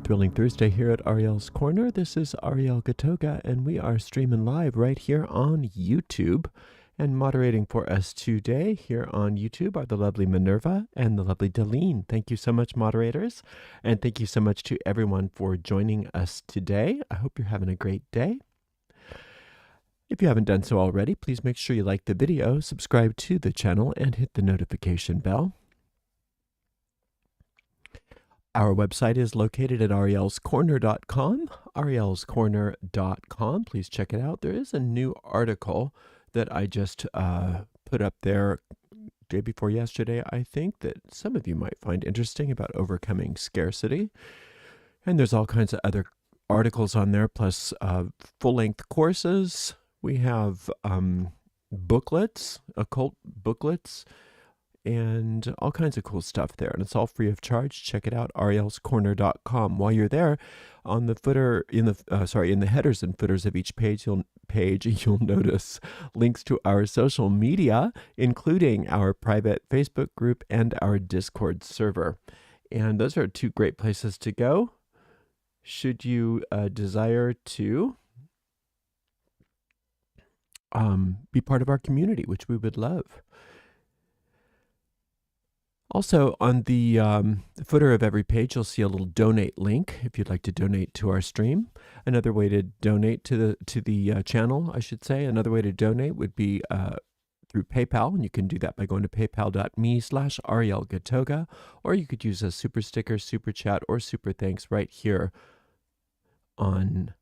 thrilling Thursday here at Ariel's Corner. This is Ariel Gatoga, and we are streaming live right here on YouTube. And moderating for us today here on YouTube are the lovely Minerva and the lovely Delene. Thank you so much, moderators. And thank you so much to everyone for joining us today. I hope you're having a great day. If you haven't done so already, please make sure you like the video, subscribe to the channel, and hit the notification bell. Our website is located at arielscorner.com, arielscorner.com. Please check it out. There is a new article that I just put up there day before yesterday, I think, that some of you might find interesting about overcoming scarcity. And there's all kinds of other articles on there, plus full-length courses. We have booklets, occult booklets, and all kinds of cool stuff there. And it's all free of charge. Check it out, arielscorner.com. While you're there, on the footer, in the headers and footers of each page, you'll notice links to our social media, including our private Facebook group and our Discord server. And those are two great places to go should you desire to be part of our community, which we would love. Also, on the footer of every page, you'll see a little donate link if you'd like to donate to our stream. Another way to donate to the channel, I should say, another way to donate would be through PayPal, and you can do that by going to paypal.me/arielgatoga, or you could use a super sticker, super chat, or super thanks right here on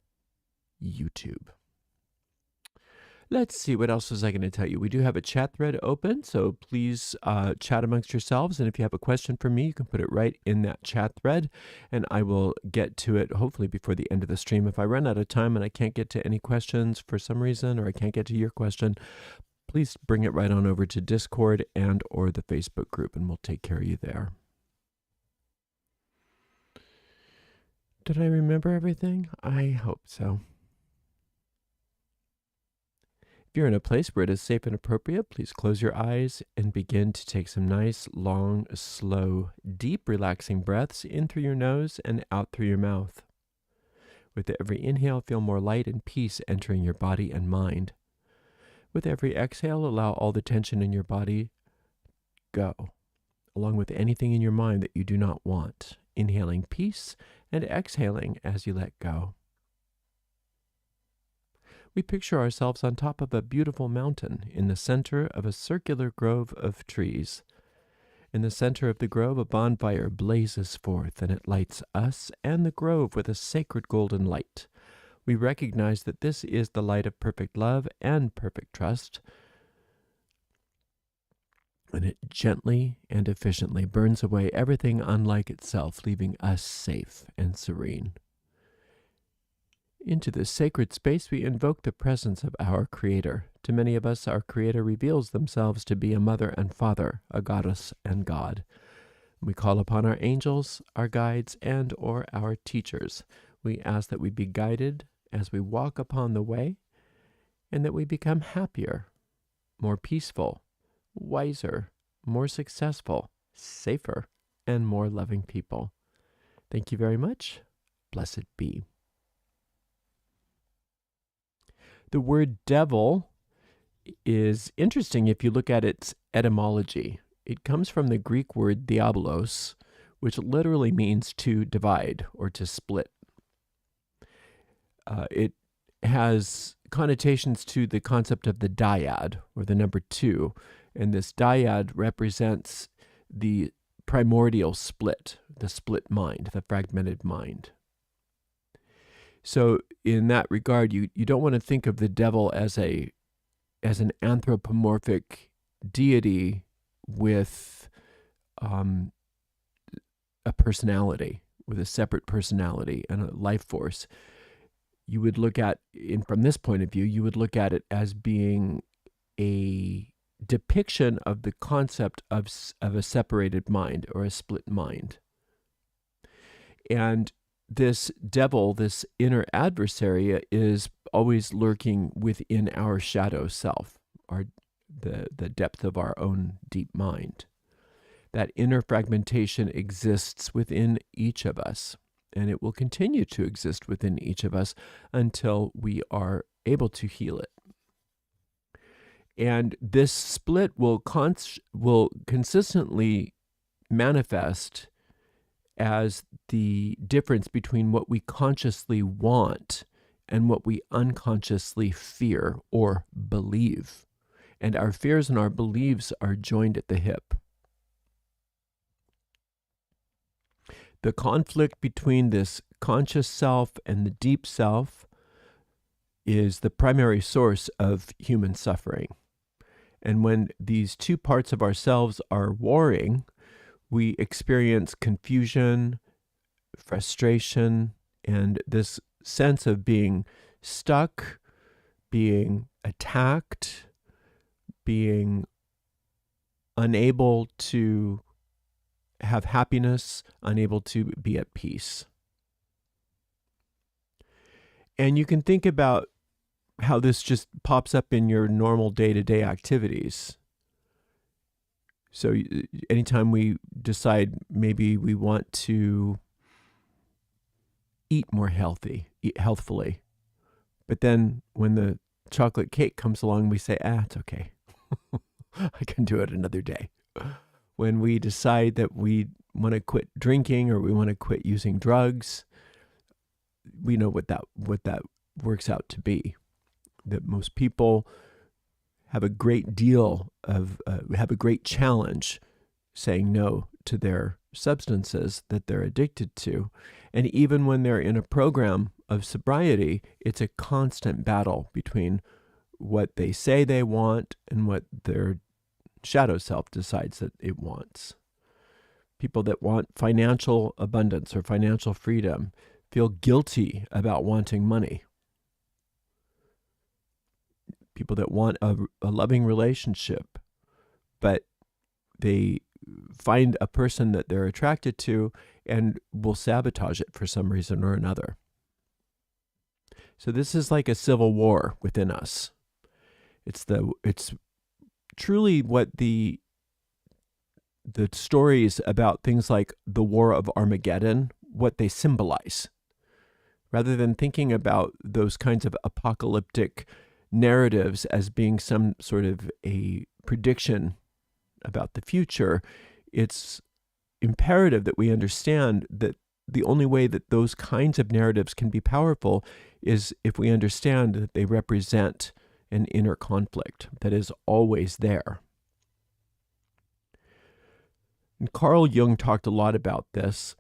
YouTube. Let's see, what else was I going to tell you? We do have a chat thread open, so please chat amongst yourselves. And if you have a question for me, you can put it right in that chat thread, and I will get to it hopefully before the end of the stream. If I run out of time and I can't get to any questions for some reason, or I can't get to your question, please bring it right on over to Discord and or the Facebook group, and we'll take care of you there. Did I remember everything? I hope so. If you're in a place where it is safe and appropriate, please close your eyes and begin to take some nice, long, slow, deep, relaxing breaths in through your nose and out through your mouth. With every inhale, feel more light and peace entering your body and mind. With every exhale, allow all the tension in your body go, along with anything in your mind that you do not want, inhaling peace and exhaling as you let go. We picture ourselves on top of a beautiful mountain in the center of a circular grove of trees. In the center of the grove, a bonfire blazes forth, and it lights us and the grove with a sacred golden light. We recognize that this is the light of perfect love and perfect trust, and it gently and efficiently burns away everything unlike itself, leaving us safe and serene. Into this sacred space, we invoke the presence of our Creator. To many of us, our Creator reveals themselves to be a mother and father, a goddess and God. We call upon our angels, our guides, and or our teachers. We ask that we be guided as we walk upon the way, and that we become happier, more peaceful, wiser, more successful, safer, and more loving people. Thank you very much. Blessed be. The word devil is interesting if you look at its etymology. It comes from the Greek word diabolos, which literally means to divide or to split. It has connotations to the concept of the dyad, or the number 2, and this dyad represents the primordial split, the split mind, the fragmented mind. So in that regard, you don't want to think of the devil as an anthropomorphic deity with a personality, with a separate personality and a life force. You would look at, from this point of view, you would look at it as being a depiction of the concept of a separated mind or a split mind. And this devil, this inner adversary, is always lurking within our shadow self, the depth of our own deep mind. That inner fragmentation exists within each of us. and it will continue to exist within each of us until we are able to heal it. And this split will consistently manifest as the difference between what we consciously want and what we unconsciously fear or believe. And our fears and our beliefs are joined at the hip. The conflict between this conscious self and the deep self is the primary source of human suffering. And when these two parts of ourselves are warring, we experience confusion, frustration, and this sense of being stuck, being attacked, being unable to have happiness, unable to be at peace. And you can think about how this just pops up in your normal day-to-day activities. So anytime we decide maybe we want to eat more eat healthfully, but then when the chocolate cake comes along, we say, it's okay. I can do it another day. When we decide that we want to quit drinking or we want to quit using drugs, we know what that works out to be. That most people have a great challenge saying no to their substances that they're addicted to. And even when they're in a program of sobriety, it's a constant battle between what they say they want and what their shadow self decides that it wants. People that want financial abundance or financial freedom feel guilty about wanting money. People that want a loving relationship, but they find a person that they're attracted to and will sabotage it for some reason or another. So this is like a civil war within us. It's truly what the stories about things like the War of Armageddon, what they symbolize. Rather than thinking about those kinds of apocalyptic narratives as being some sort of a prediction about the future, it's imperative that we understand that the only way that those kinds of narratives can be powerful is if we understand that they represent an inner conflict that is always there. And Carl Jung talked a lot about this.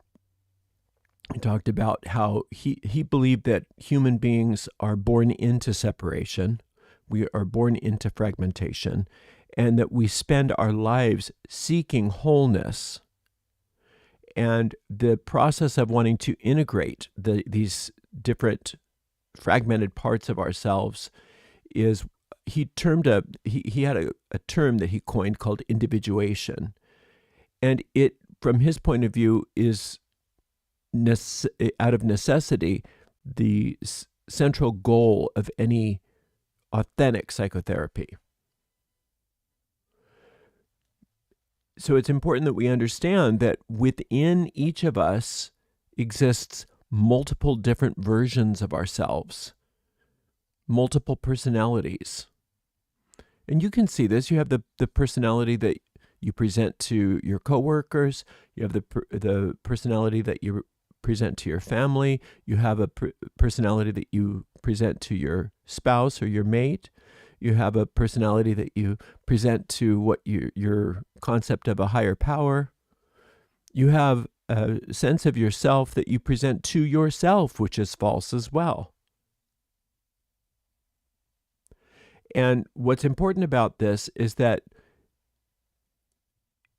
He talked about how he believed that human beings are born into separation, we are born into fragmentation, and that we spend our lives seeking wholeness. And the process of wanting to integrate these different fragmented parts of ourselves is, he had a term that he coined called individuation. And it, from his point of view, is out of necessity the central goal of any authentic psychotherapy. So it's important that we understand that within each of us exists multiple different versions of ourselves, multiple personalities. And you can see this. You have the personality that you present to your coworkers. You have the personality that you present to your family. You have a personality that you present to your spouse or your mate. You have a personality that you present to what your concept of a higher power. You have a sense of yourself that you present to yourself, which is false as well. And what's important about this is that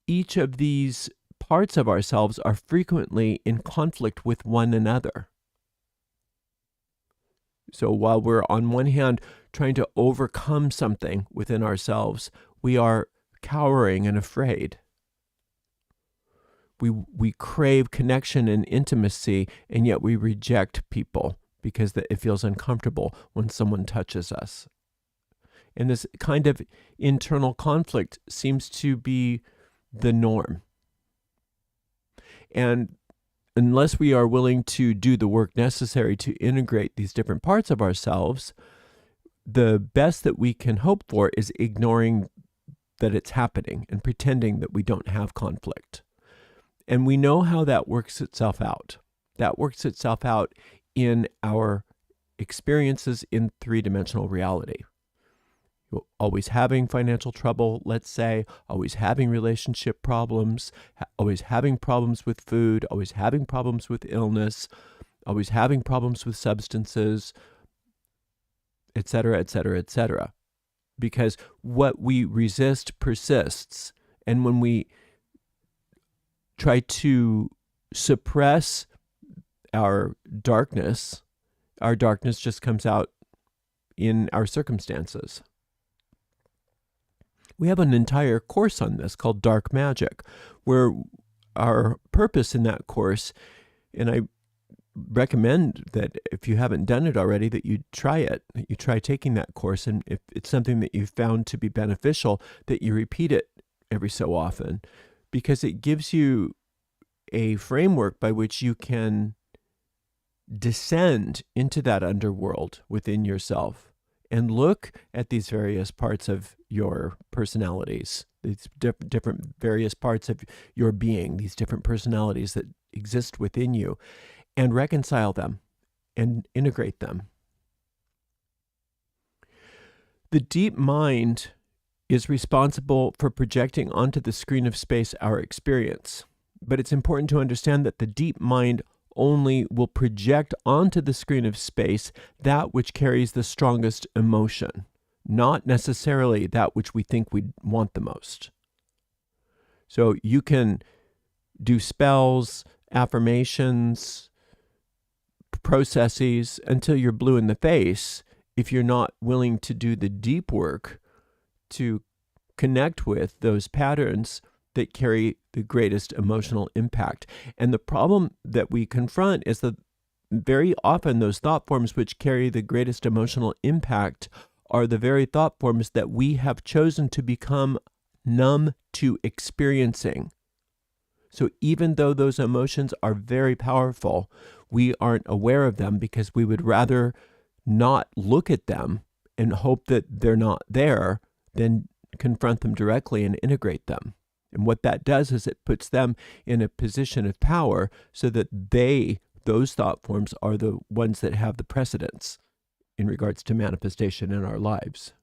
each of these parts of ourselves are frequently in conflict with one another. So while we're on one hand trying to overcome something within ourselves, we are cowering and afraid. We crave connection and intimacy, and yet we reject people because it feels uncomfortable when someone touches us. And this kind of internal conflict seems to be the norm. And unless we are willing to do the work necessary to integrate these different parts of ourselves, the best that we can hope for is ignoring that it's happening and pretending that we don't have conflict. And we know how that works itself out. That works itself out in our experiences in three-dimensional reality. Always having financial trouble, let's say, always having relationship problems, always having problems with food, always having problems with illness, always having problems with substances, etc., etc., etc. Because what we resist persists. And when we try to suppress our darkness just comes out in our circumstances. We have an entire course on this called Dark Magic, where our purpose in that course, and I recommend that if you haven't done it already, that you try it, that you try taking that course, and if it's something that you found to be beneficial, that you repeat it every so often, because it gives you a framework by which you can descend into that underworld within yourself and look at these various parts of your personalities, these different various parts of your being, these different personalities that exist within you, and reconcile them and integrate them. The deep mind is responsible for projecting onto the screen of space our experience. But it's important to understand that the deep mind only will project onto the screen of space that which carries the strongest emotion, not necessarily that which we think we want the most. So you can do spells, affirmations, processes until you're blue in the face if you're not willing to do the deep work to connect with those patterns that carry the greatest emotional impact. And the problem that we confront is that very often those thought forms which carry the greatest emotional impact are the very thought forms that we have chosen to become numb to experiencing. So even though those emotions are very powerful, we aren't aware of them because we would rather not look at them and hope that they're not there than confront them directly and integrate them. And what that does is it puts them in a position of power so that those thought forms are the ones that have the precedence in regards to manifestation in our lives.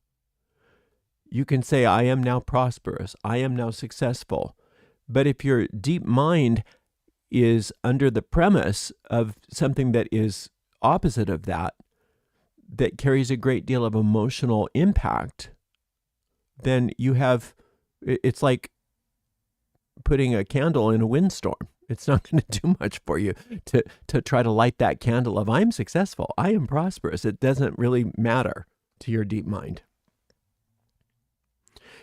You can say, I am now prosperous, I am now successful. But if your deep mind is under the premise of something that is opposite of that, that carries a great deal of emotional impact, then it's like putting a candle in a windstorm. It's not going to do much for you to try to light that candle of I'm successful, I am prosperous. It doesn't really matter to your deep mind.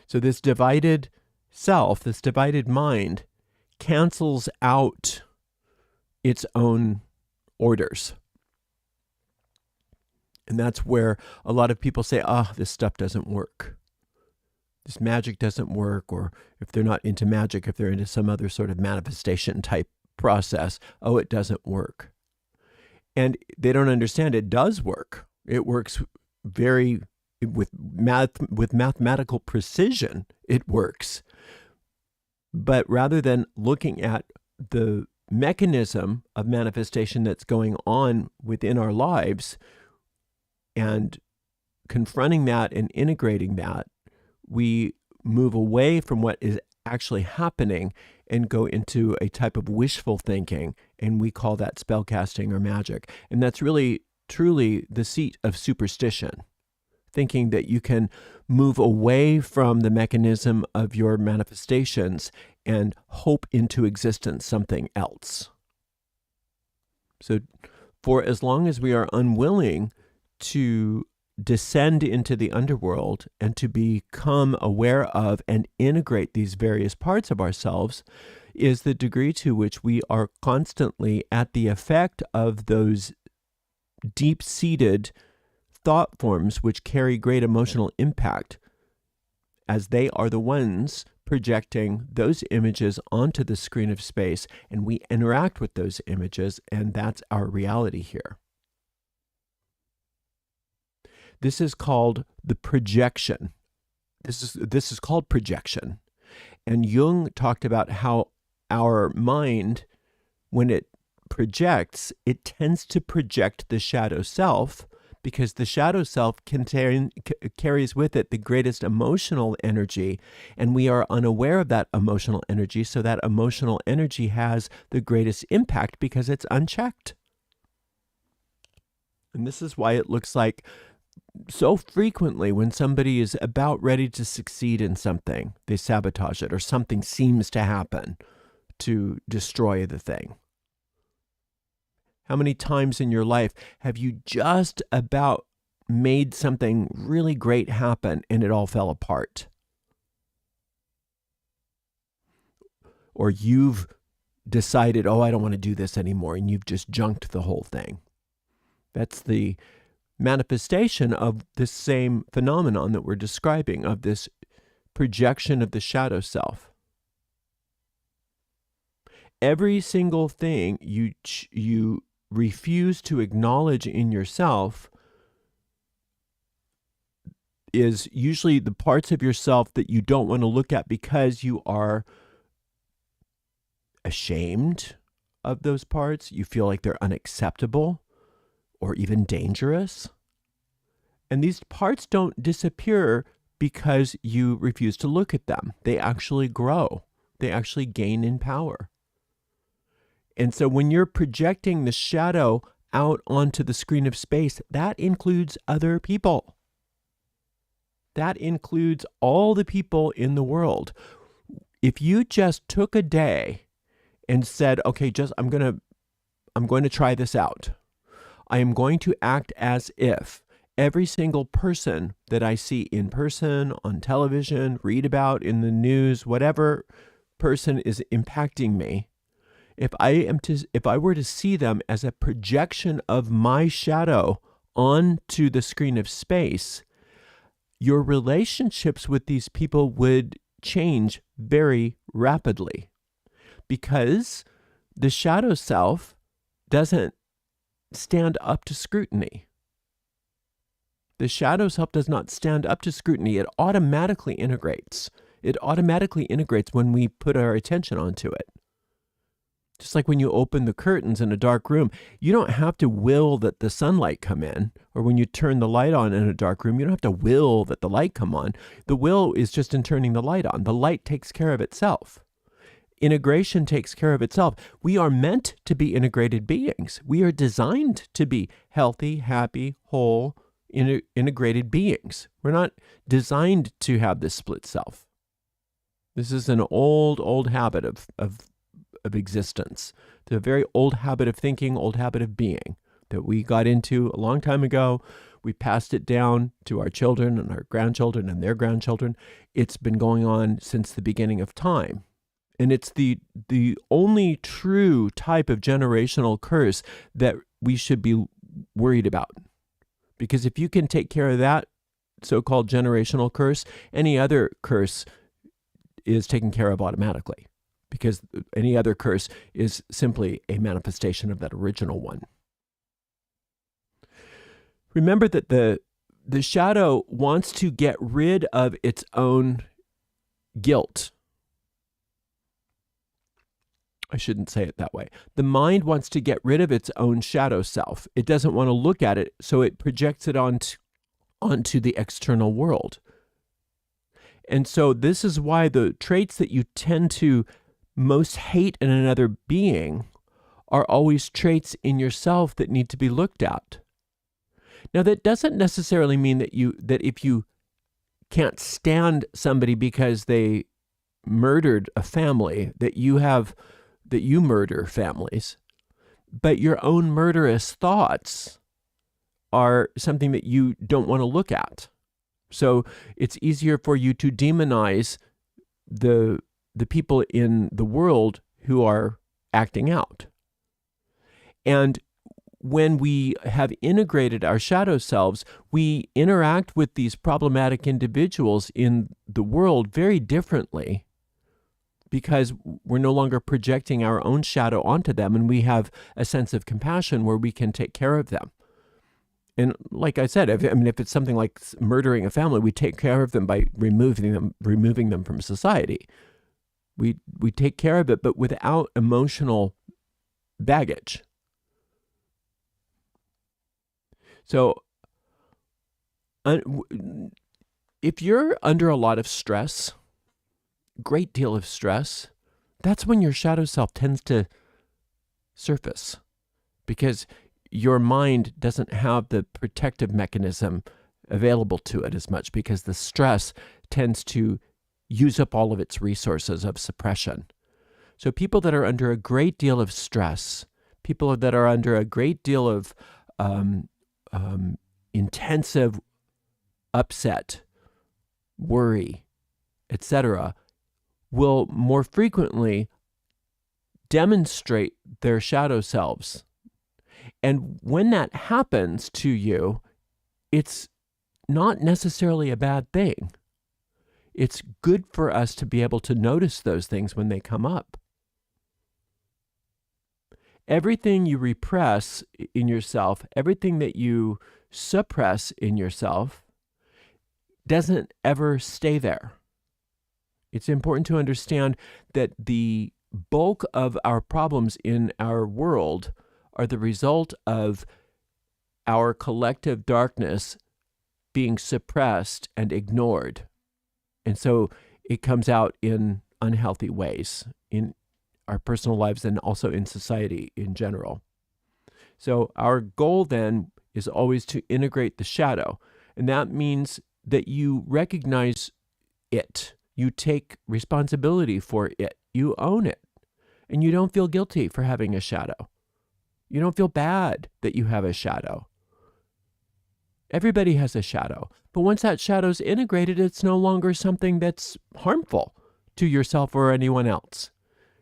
So this divided self, this divided mind, cancels out its own orders. And that's where a lot of people say, this stuff doesn't work. This magic doesn't work, or if they're not into magic, if they're into some other sort of manifestation type process, it doesn't work. And they don't understand it does work. It works with mathematical precision, it works. But rather than looking at the mechanism of manifestation that's going on within our lives and confronting that and integrating that, we move away from what is actually happening and go into a type of wishful thinking, and we call that spellcasting or magic. And that's really, truly the seat of superstition, thinking that you can move away from the mechanism of your manifestations and hope into existence something else. So for as long as we are unwilling to descend into the underworld and to become aware of and integrate these various parts of ourselves, is the degree to which we are constantly at the effect of those deep-seated thought forms which carry great emotional impact, as they are the ones projecting those images onto the screen of space, and we interact with those images, and that's our reality here. This is called the projection. This is called projection. And Jung talked about how our mind, when it projects, it tends to project the shadow self, because the shadow self carries with it the greatest emotional energy, and we are unaware of that emotional energy, so that emotional energy has the greatest impact because it's unchecked. And this is why it looks like so frequently when somebody is about ready to succeed in something, they sabotage it, or something seems to happen to destroy the thing. How many times in your life have you just about made something really great happen and it all fell apart? Or you've decided, oh, I don't want to do this anymore, and you've just junked the whole thing. That's the manifestation of this same phenomenon that we're describing, of this projection of the shadow self. Every single thing you refuse to acknowledge in yourself is usually the parts of yourself that you don't want to look at because you are ashamed of those parts. You feel like they're unacceptable or even dangerous. And these parts don't disappear because you refuse to look at them. They actually grow. They actually gain in power. And so when you're projecting the shadow out onto the screen of space, that includes other people. That includes all the people in the world. If you just took a day and said, okay, I'm going to try this out. I am going to act as if every single person that I see in person, on television, read about in the news, whatever person is impacting me, if I were to see them as a projection of my shadow onto the screen of space, your relationships with these people would change very rapidly, because the shadow self doesn't stand up to scrutiny. The shadow self does not stand up to scrutiny. It automatically integrates. It automatically integrates when we put our attention onto it. Just like when you open the curtains in a dark room, you don't have to will that the sunlight come in, or when you turn the light on in a dark room, you don't have to will that the light come on. The will is just in turning the light on. The light takes care of itself. Integration takes care of itself. We are meant to be integrated beings. We are designed to be healthy, happy, whole, integrated beings. We're not designed to have this split self. This is an old habit of existence. It's a very old habit of thinking, old habit of being that we got into a long time ago. We passed it down to our children and our grandchildren and their grandchildren. It's been going on since the beginning of time. And it's the only true type of generational curse that we should be worried about. Because if you can take care of that so-called generational curse, any other curse is taken care of automatically, because any other curse is simply a manifestation of that original one. Remember that the shadow wants to get rid of its own guilt. I shouldn't say it that way. The mind wants to get rid of its own shadow self. It doesn't want to look at it, so it projects it onto the external world. And so this is why the traits that you tend to most hate in another being are always traits in yourself that need to be looked at. Now, that doesn't necessarily mean that if you can't stand somebody because they murdered a family, that you murder families. But your own murderous thoughts are something that you don't want to look at. So it's easier for you to demonize the people in the world who are acting out. And when we have integrated our shadow selves, we interact with these problematic individuals in the world very differently because we're no longer projecting our own shadow onto them, and we have a sense of compassion where we can take care of them. And like I said, if it's something like murdering a family, we take care of them by removing them from society. We take care of it, but without emotional baggage. So if you're under a lot of stress, great deal of stress, that's when your shadow self tends to surface, because your mind doesn't have the protective mechanism available to it as much, because the stress tends to use up all of its resources of suppression. So people that are under a great deal of stress, people that are under a great deal of intensive upset, worry, etc., will more frequently demonstrate their shadow selves. And when that happens to you, it's not necessarily a bad thing. It's good for us to be able to notice those things when they come up. Everything you repress in yourself, everything that you suppress in yourself, doesn't ever stay there. It's important to understand that the bulk of our problems in our world are the result of our collective darkness being suppressed and ignored. And so it comes out in unhealthy ways in our personal lives and also in society in general. So our goal then is always to integrate the shadow. And that means that you recognize it. You take responsibility for it. You own it. And you don't feel guilty for having a shadow. You don't feel bad that you have a shadow. Everybody has a shadow. But once that shadow's integrated, it's no longer something that's harmful to yourself or anyone else.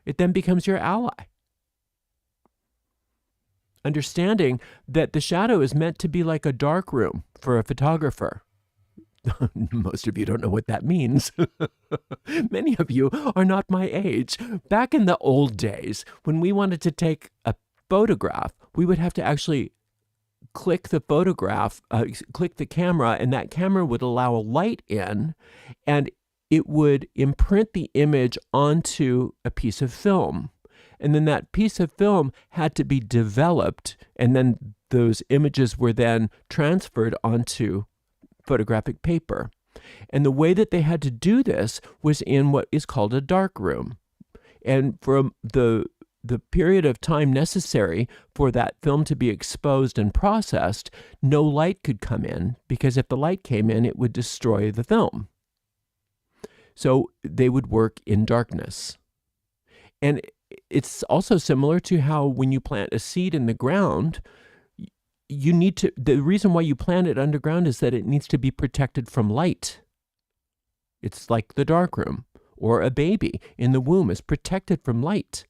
It then becomes your ally. Understanding that the shadow is meant to be like a dark room for a photographer. Most of you don't know what that means. Many of you are not my age. Back in the old days, when we wanted to take a photograph, we would have to actually click the camera, and that camera would allow a light in, and it would imprint the image onto a piece of film. And then that piece of film had to be developed, and then those images were then transferred onto photographic paper. And the way that they had to do this was in what is called a dark room. And for the period of time necessary for that film to be exposed and processed, no light could come in, because if the light came in, it would destroy the film. So they would work in darkness. And it's also similar to how when you plant a seed in the ground, the reason why you plant it underground is that it needs to be protected from light. It's like the dark room, or a baby in the womb is protected from light.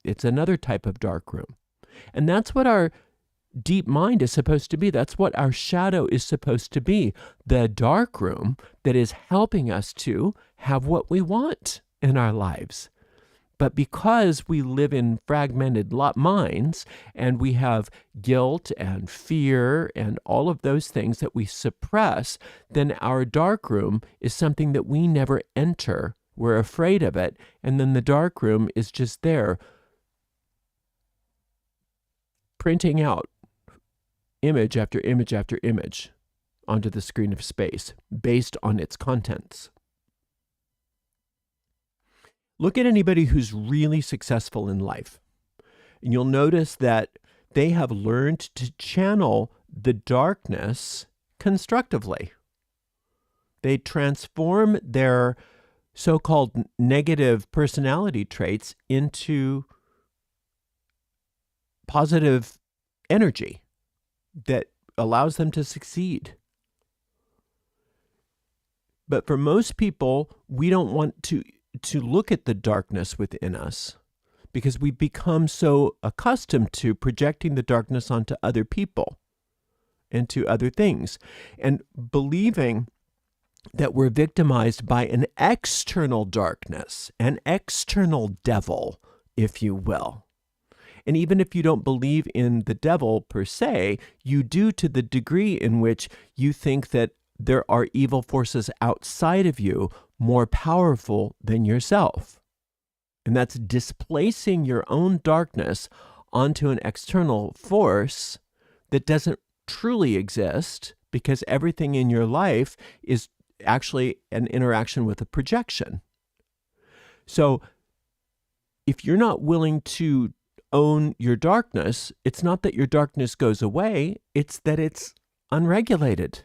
It's another type of dark room. And that's what our deep mind is supposed to be. That's what our shadow is supposed to be. The dark room that is helping us to have what we want in our lives. But because we live in fragmented minds, and we have guilt and fear and all of those things that we suppress, then our dark room is something that we never enter. We're afraid of it, and then the dark room is just there, printing out image after image after image onto the screen of space based on its contents. Look at anybody who's really successful in life, and you'll notice that they have learned to channel the darkness constructively. They transform their so-called negative personality traits into positive energy that allows them to succeed. But for most people, we don't want to look at the darkness within us, because we've become so accustomed to projecting the darkness onto other people and to other things, and believing that we're victimized by an external darkness, an external devil, if you will. And even if you don't believe in the devil per se, you do to the degree in which you think that there are evil forces outside of you more powerful than yourself. And that's displacing your own darkness onto an external force that doesn't truly exist, because everything in your life is actually an interaction with a projection. So if you're not willing to own your darkness, it's not that your darkness goes away, it's that it's unregulated.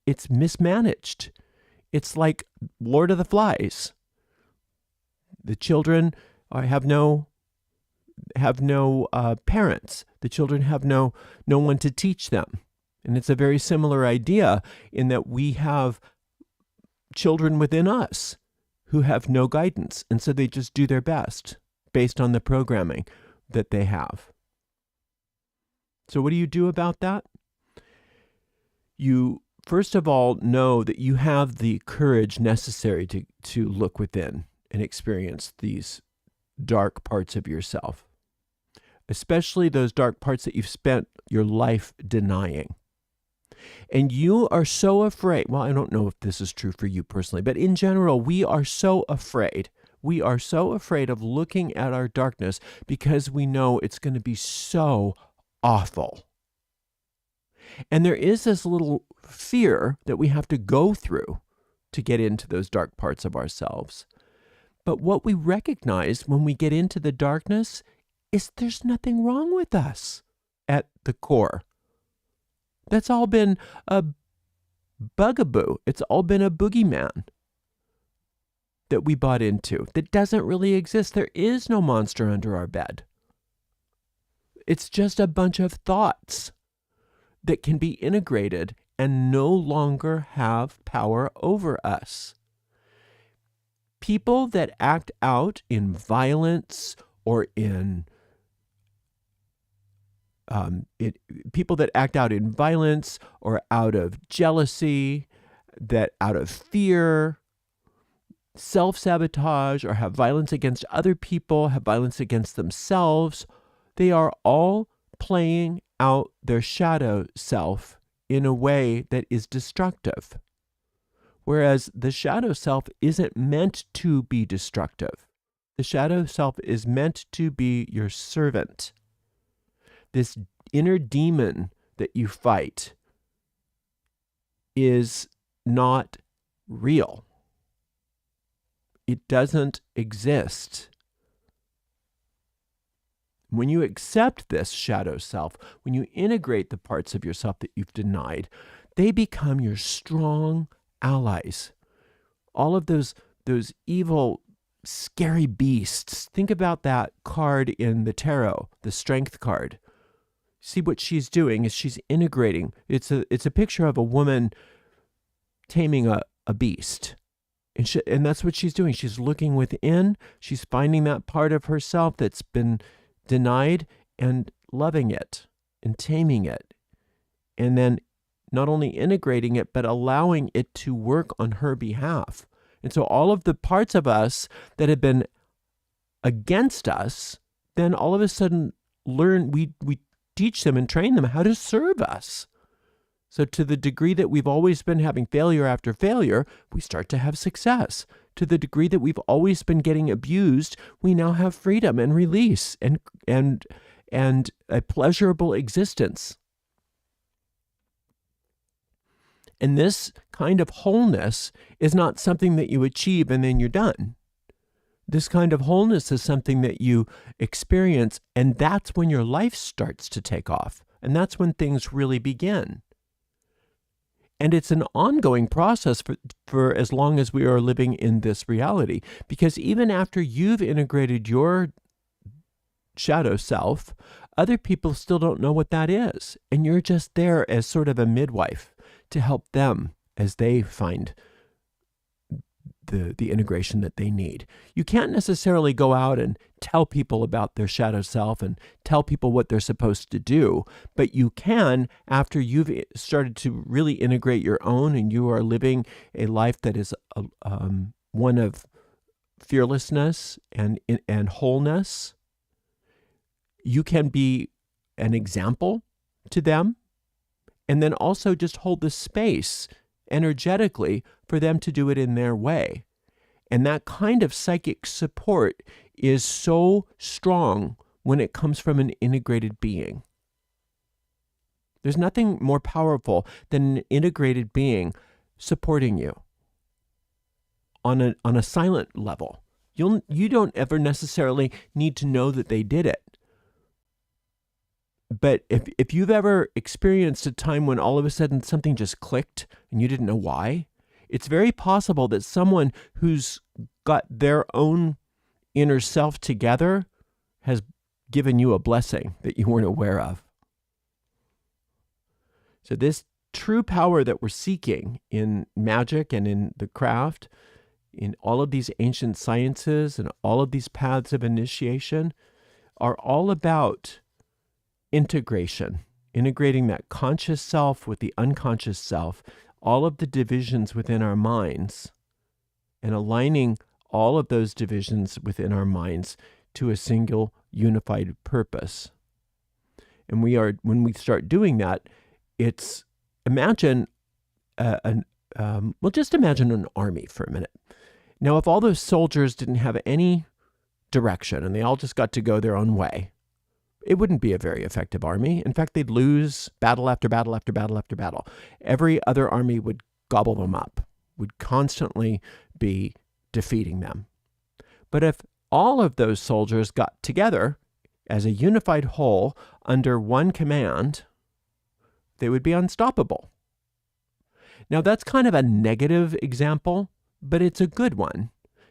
It's mismanaged. It's like Lord of the Flies. The children have no parents. The children have no one to teach them. And it's a very similar idea in that we have children within us who have no guidance. And so they just do their best based on the programming that they have. So what do you do about that? You, first of all, know that you have the courage necessary to look within and experience these dark parts of yourself, especially those dark parts that you've spent your life denying. And you are so afraid. Well, I don't know if this is true for you personally, but in general, we are so afraid. We are so afraid of looking at our darkness because we know it's going to be so awful. And there is this little fear that we have to go through to get into those dark parts of ourselves. But what we recognize when we get into the darkness is there's nothing wrong with us at the core. That's all been a bugaboo. It's all been a boogeyman that we bought into that doesn't really exist. There is no monster under our bed. It's just a bunch of thoughts that can be integrated and no longer have power over us. People that act out in violence or in people that act out in violence or out of jealousy, that out of fear, self-sabotage, or have violence against other people, have violence against themselves, they are all playing out their shadow self in a way that is destructive. Whereas the shadow self isn't meant to be destructive. The shadow self is meant to be your servant. This inner demon that you fight is not real. It doesn't exist. When you accept this shadow self, when you integrate the parts of yourself that you've denied, they become your strong allies. All of those evil, scary beasts. Think about that card in the tarot, the strength card. See what she's doing is she's integrating. It's a picture of a woman taming a beast. And that's what she's doing. She's looking within. She's finding that part of herself that's been denied and loving it and taming it. And then not only integrating it, but allowing it to work on her behalf. And so all of the parts of us that have been against us, then all of a sudden we teach them and train them how to serve us. So to the degree that we've always been having failure after failure, we start to have success. To the degree that we've always been getting abused, we now have freedom and release and a pleasurable existence. And this kind of wholeness is not something that you achieve and then you're done. This kind of wholeness is something that you experience, and that's when your life starts to take off. And that's when things really begin. And it's an ongoing process for as long as we are living in this reality. Because even after you've integrated your shadow self, other people still don't know what that is. And you're just there as sort of a midwife to help them as they find the integration that they need. You can't necessarily go out and tell people about their shadow self and tell people what they're supposed to do, but you can, after you've started to really integrate your own and you are living a life that is one of fearlessness and wholeness, you can be an example to them, and then also just hold the space energetically for them to do it in their way. And that kind of psychic support is so strong when it comes from an integrated being. There's nothing more powerful than an integrated being supporting you on a silent level. You don't ever necessarily need to know that they did it. But if you've ever experienced a time when all of a sudden something just clicked and you didn't know why, it's very possible that someone who's got their own inner self together has given you a blessing that you weren't aware of. So this true power that we're seeking in magic and in the craft, in all of these ancient sciences and all of these paths of initiation, are all about integration, integrating that conscious self with the unconscious self, all of the divisions within our minds, and aligning all of those divisions within our minds to a single unified purpose. And when we start doing that, it's imagine just imagine an army for a minute. Now, if all those soldiers didn't have any direction and they all just got to go their own way, it wouldn't be a very effective army. In fact, they'd lose battle after battle after battle after battle. Every other army would gobble them up, would constantly be defeating them. But if all of those soldiers got together as a unified whole under one command, they would be unstoppable. Now, that's kind of a negative example, but it's a good one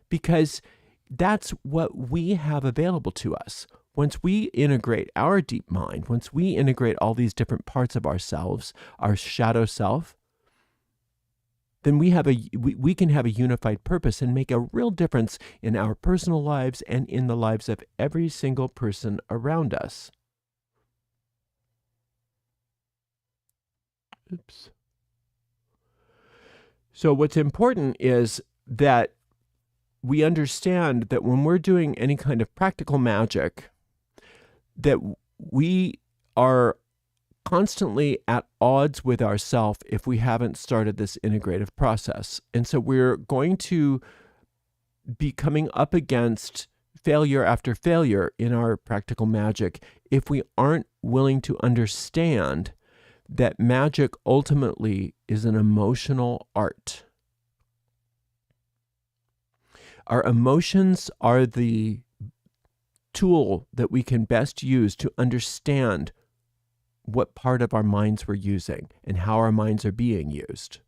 because that's what we have available to us. Once we integrate our deep mind, once we integrate all these different parts of ourselves, our shadow self, then we can have a unified purpose and make a real difference in our personal lives and in the lives of every single person around us. Oops. So what's important is that we understand that when we're doing any kind of practical magic, that we are constantly at odds with ourselves if we haven't started this integrative process. And so we're going to be coming up against failure after failure in our practical magic if we aren't willing to understand that magic ultimately is an emotional art. Our emotions are the tool that we can best use to understand what part of our minds we're using and how our minds are being used.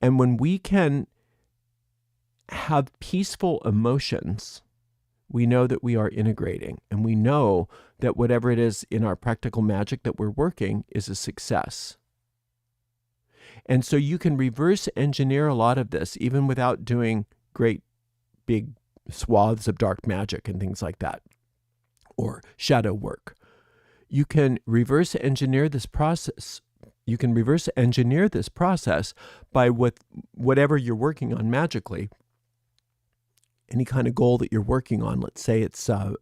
And when we can have peaceful emotions, we know that we are integrating, and we know that whatever it is in our practical magic that we're working is a success. And so you can reverse engineer a lot of this even without doing great big swaths of dark magic and things like that, or shadow work. You can reverse engineer this process. You can reverse engineer this process by whatever you're working on magically. Any kind of goal that you're working on. Let's say it's a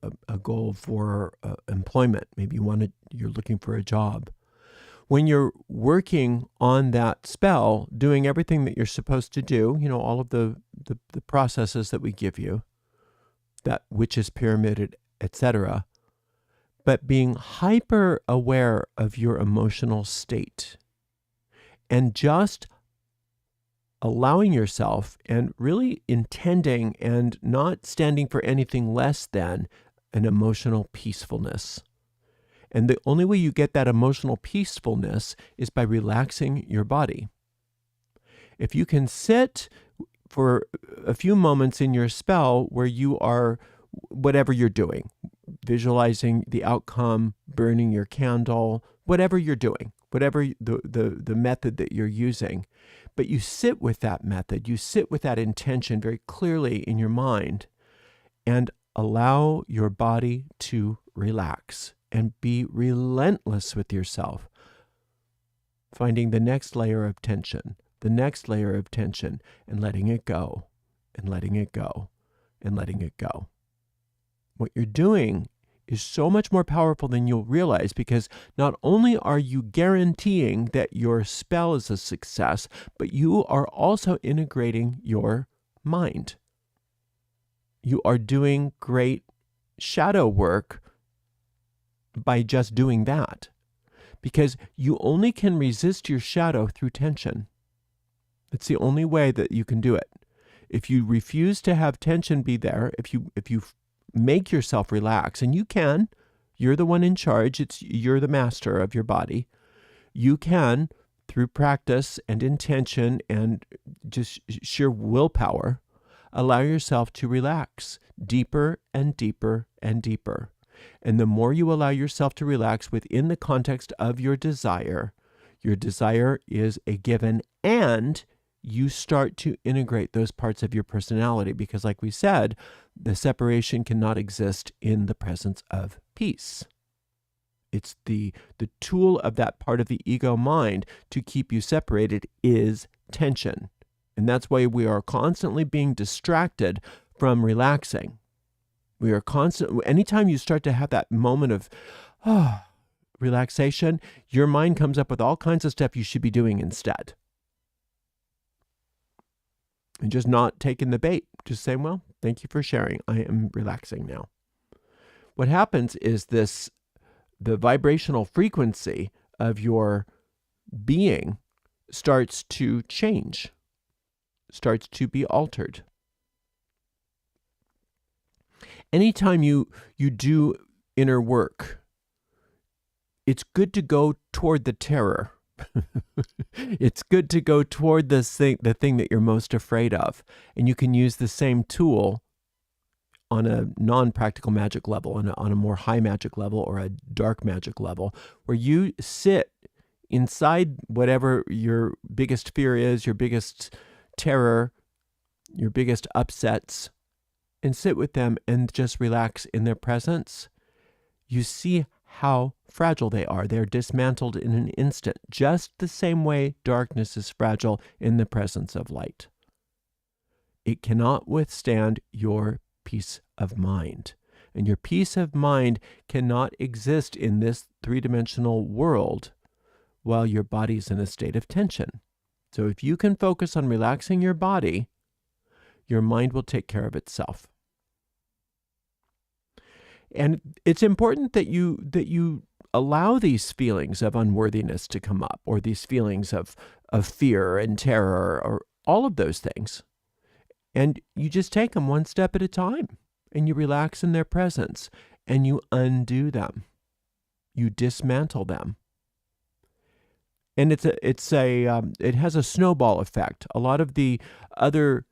goal for employment. Maybe you're looking for a job. When you're working on that spell, doing everything that you're supposed to do, all of the processes that we give you, that witch's pyramid, etc., but being hyper aware of your emotional state and just allowing yourself and really intending and not standing for anything less than an emotional peacefulness. And the only way you get that emotional peacefulness is by relaxing your body. If you can sit for a few moments in your spell where you are, whatever you're doing, visualizing the outcome, burning your candle, whatever you're doing, whatever the method that you're using, But you sit with that method, you sit with that intention very clearly in your mind, and allow your body to relax and be relentless with yourself, finding the next layer of tension, the next layer of tension, and letting it go, and letting it go, and letting it go. What you're doing is so much more powerful than you'll realize, because not only are you guaranteeing that your spell is a success, but you are also integrating your mind. You are doing great shadow work by just doing that, because you only can resist your shadow through tension. It's the only way that you can do it. If you refuse to have tension be there, if you make yourself relax, and you can, you're the one in charge, you're the master of your body. You can, through practice and intention and just sheer willpower, allow yourself to relax deeper and deeper and deeper. And the more you allow yourself to relax within the context of your desire is a given, and you start to integrate those parts of your personality, because like we said, the separation cannot exist in the presence of peace. It's the tool of that part of the ego mind to keep you separated is tension. And that's why we are constantly being distracted from relaxing. We are anytime you start to have that moment of relaxation, your mind comes up with all kinds of stuff you should be doing instead. And just not taking the bait, just saying, well, thank you for sharing. I am relaxing now. What happens is the vibrational frequency of your being starts to change, starts to be altered. Anytime you do inner work, it's good to go toward the terror. It's good to go toward the thing that you're most afraid of. And you can use the same tool on a non-practical magic level, on a more high magic level or a dark magic level, where you sit inside whatever your biggest fear is, your biggest terror, your biggest upsets, and sit with them and just relax in their presence. You see how fragile they are. They're dismantled in an instant, just the same way darkness is fragile in the presence of light. It cannot withstand your peace of mind. And your peace of mind cannot exist in this three-dimensional world while your body's in a state of tension. So if you can focus on relaxing your body, your mind will take care of itself. And it's important that you allow these feelings of unworthiness to come up, or these feelings of fear and terror, or all of those things. And you just take them one step at a time, and you relax in their presence, and you undo them. You dismantle them. And it has a snowball effect. A lot of the other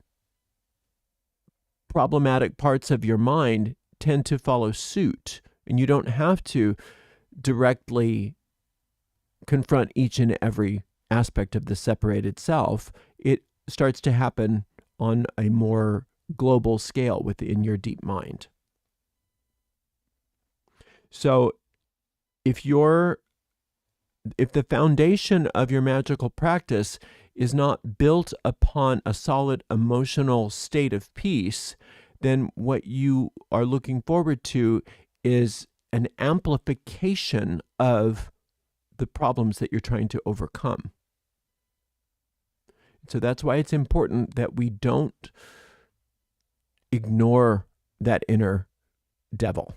problematic parts of your mind tend to follow suit, and you don't have to directly confront each and every aspect of the separated self. It starts to happen on a more global scale within your deep mind. So if the foundation of your magical practice is not built upon a solid emotional state of peace, then what you are looking forward to is an amplification of the problems that you're trying to overcome. So that's why it's important that we don't ignore that inner devil,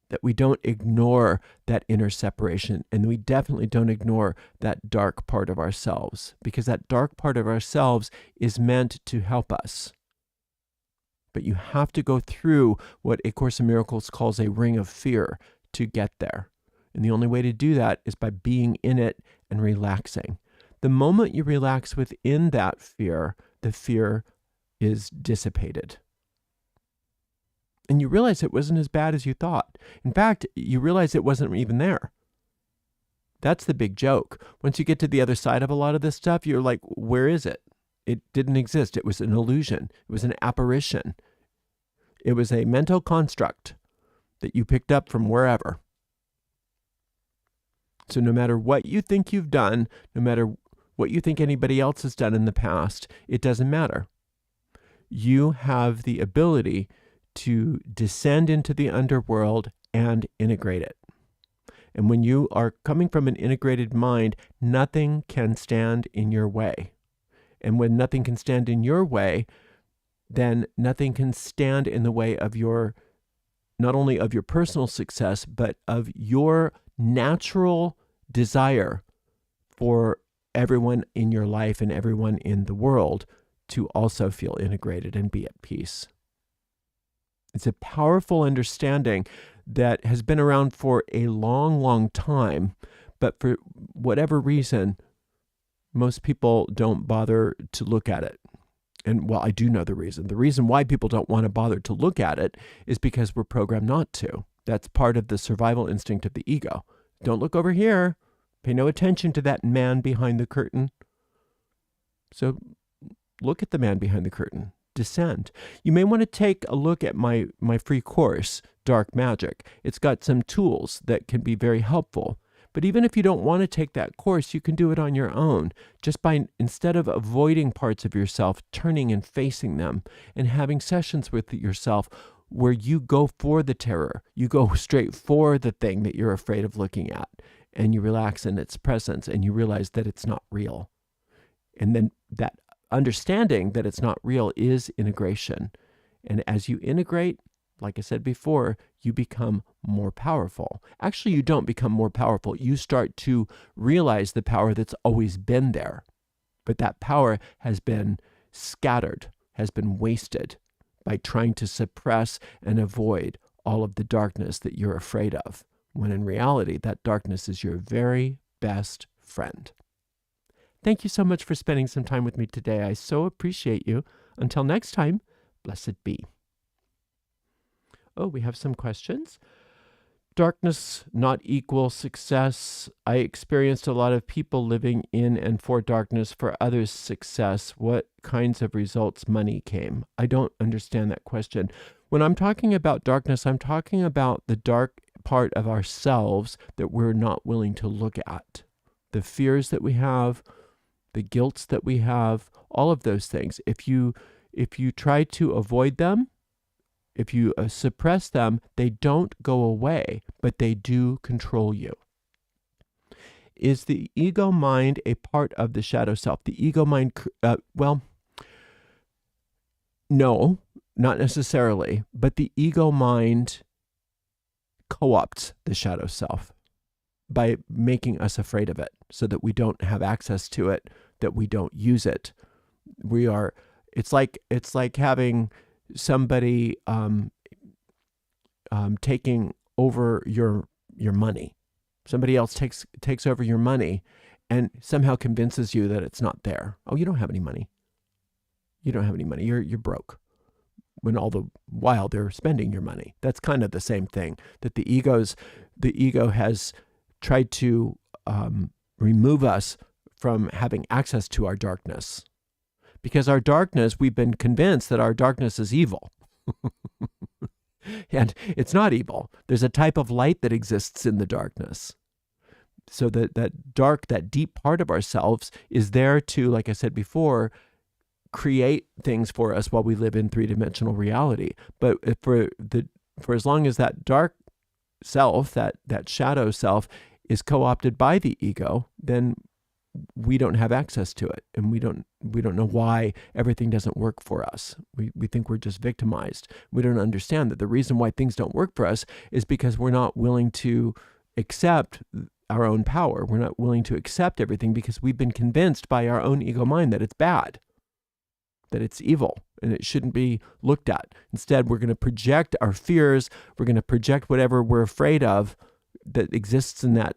that we don't ignore that inner separation, and we definitely don't ignore that dark part of ourselves, because that dark part of ourselves is meant to help us. But you have to go through what A Course in Miracles calls a ring of fear to get there. And the only way to do that is by being in it and relaxing. The moment you relax within that fear, the fear is dissipated. And you realize it wasn't as bad as you thought. In fact, you realize it wasn't even there. That's the big joke. Once you get to the other side of a lot of this stuff, you're like, where is it? It didn't exist. It was an illusion. It was an apparition. It was a mental construct that you picked up from wherever. So no matter what you think you've done, no matter what you think anybody else has done in the past, it doesn't matter. You have the ability to descend into the underworld and integrate it. And when you are coming from an integrated mind, nothing can stand in your way. And when nothing can stand in your way, then nothing can stand in the way of your, not only of your personal success, but of your natural desire for everyone in your life and everyone in the world to also feel integrated and be at peace. It's a powerful understanding that has been around for a long, long time, but for whatever reason, most people don't bother to look at it. And well, I do know the reason. The reason why people don't want to bother to look at it is because we're programmed not to. That's part of the survival instinct of the ego. Don't look over here. Pay no attention to that man behind the curtain. So look at the man behind the curtain. Descend. You may want to take a look at my free course, Dark Magic. It's got some tools that can be very helpful. But even if you don't want to take that course, you can do it on your own, just by, instead of avoiding parts of yourself, turning and facing them and having sessions with yourself where you go for the terror. You go straight for the thing that you're afraid of looking at, and you relax in its presence and you realize that it's not real. And then that understanding that it's not real is integration. And as you integrate, like I said before, you become more powerful. Actually, you don't become more powerful. You start to realize the power that's always been there. But that power has been scattered, has been wasted by trying to suppress and avoid all of the darkness that you're afraid of, when in reality, that darkness is your very best friend. Thank you so much for spending some time with me today. I so appreciate you. Until next time, blessed be. Oh, we have some questions. Darkness not equal success. I experienced a lot of people living in and for darkness for others' success. What kinds of results money came? I don't understand that question. When I'm talking about darkness, I'm talking about the dark part of ourselves that we're not willing to look at. The fears that we have, the guilt that we have, all of those things. If you try to avoid them, if you suppress them, they don't go away, but they do control you. Is the ego mind a part of the shadow self? The ego mind, well, no, not necessarily, but the ego mind co-opts the shadow self by making us afraid of it so that we don't have access to it, that we don't use it. It's like having somebody taking over your money. Somebody else takes over your money and somehow convinces you that it's not there. Oh, you don't have any money. You don't have any money. You're broke. When all the while they're spending your money. That's kind of the same thing. That the ego has tried to remove us from having access to our darkness. Because our darkness, we've been convinced that our darkness is evil. And it's not evil. There's a type of light that exists in the darkness. So that deep part of ourselves is there to, like I said before, create things for us while we live in three-dimensional reality. But for as long as that dark self, that shadow self, is co-opted by the ego, then we don't have access to it, and we don't know why everything doesn't work for us. We think we're just victimized. We don't understand that the reason why things don't work for us is because we're not willing to accept our own power. We're not willing to accept everything because we've been convinced by our own ego mind that it's bad, that it's evil, and it shouldn't be looked at. Instead, we're going to project our fears. We're going to project whatever we're afraid of that exists in that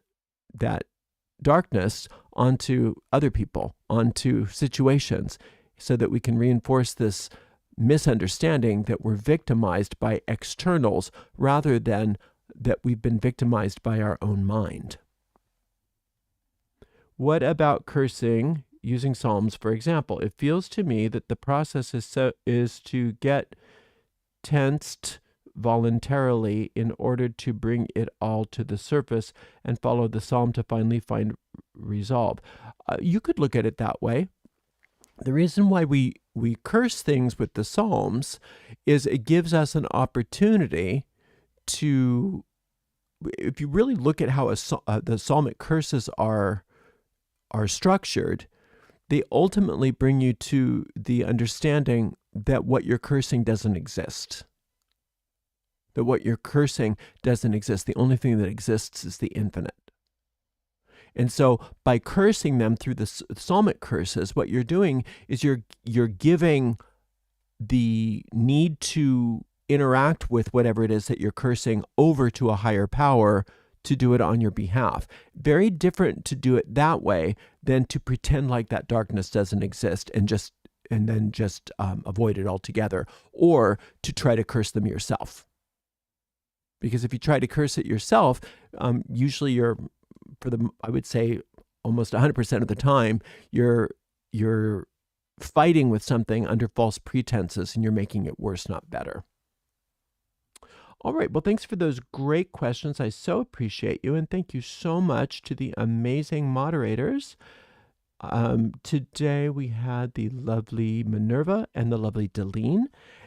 darkness onto other people, onto situations, so that we can reinforce this misunderstanding that we're victimized by externals rather than that we've been victimized by our own mind. What about cursing using Psalms, for example? It feels to me that the process is to get tensed voluntarily in order to bring it all to the surface and follow the psalm to finally find resolve. You could look at it that way. The reason why we curse things with the Psalms is it gives us an opportunity to, if you really look at how the psalmic curses are structured, they ultimately bring you to the understanding that what you're cursing doesn't exist. That what you're cursing doesn't exist. The only thing that exists is the infinite. And so by cursing them through the psalmic curses, what you're doing is you're giving the need to interact with whatever it is that you're cursing over to a higher power to do it on your behalf. Very different to do it that way than to pretend like that darkness doesn't exist and then just avoid it altogether, or to try to curse them yourself. Because if you try to curse it yourself, usually I would say almost 100% of the time, you're fighting with something under false pretenses, and you're making it worse, not better. All right. Well, thanks for those great questions. I so appreciate you, and thank you so much to the amazing moderators. Today we had the lovely Minerva and the lovely Deline,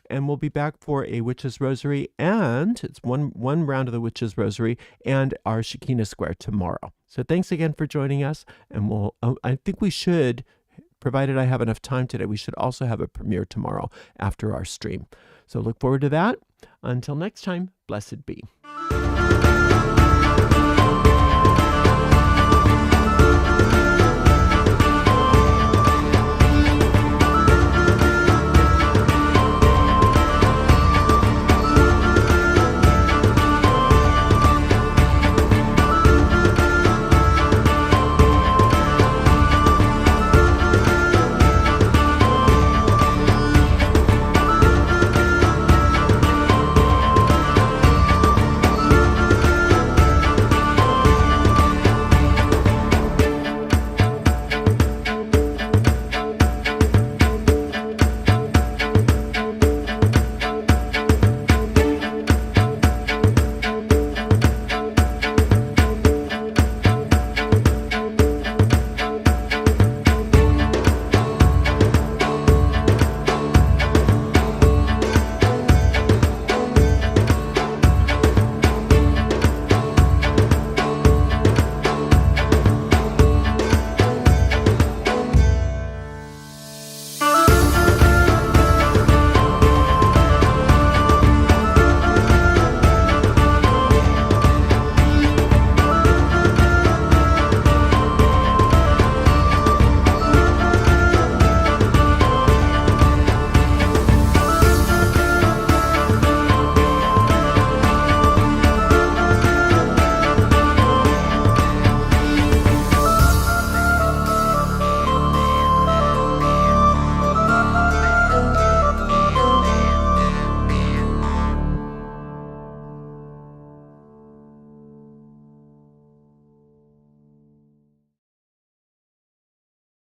and we'll be back for a Witch's Rosary, and it's one round of the Witch's Rosary and our Shekinah Square tomorrow. So thanks again for joining us, and I think we should, provided I have enough time today, we should also have a premiere tomorrow after our stream. So look forward to that. Until next time, blessed be.